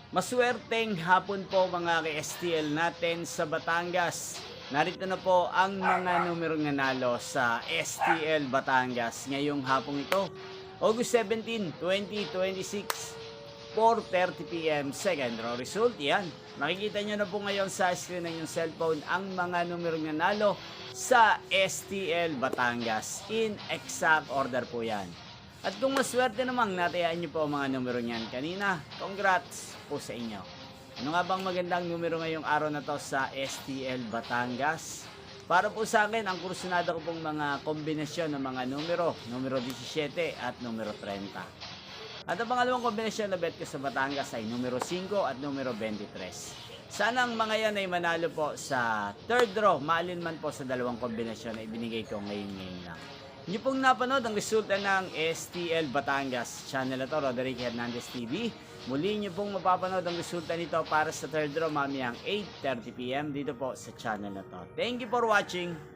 Maswerteng hapon po mga ka-STL natin sa Batangas. Narito na po ang mga numerong nanalo sa STL Batangas ngayong hapong ito. August 17, 2026, 4:30 PM, second row result. Yan. Makikita nyo na po ngayon sa screen ng inyong cellphone ang mga numerong nanalo sa STL Batangas. In exact order po yan. At kung maswerte namang natayaan nyo po ang mga numero niyan kanina, congrats po sa inyo. Ano nga bang magandang numero ngayong araw na to sa STL Batangas? Para po sa akin, ang kursunada ko pong mga kombinasyon ng mga numero 17 at numero 30. At ang pangalawang kombinasyon na bet ko sa Batangas ay numero 5 at numero 23. Sana ang mga yan ay manalo po sa third draw, maalin man po sa dalawang kombinasyon na ibinigay ko ngayon lang. Inyo pong napanood ang resulta ng STL Batangas channel na to, Roderick Hernandez TV. Muli nyo pong mapapanood ang resulta nito para sa third draw mamayang 8:30 PM dito po sa channel na to. Thank you for watching.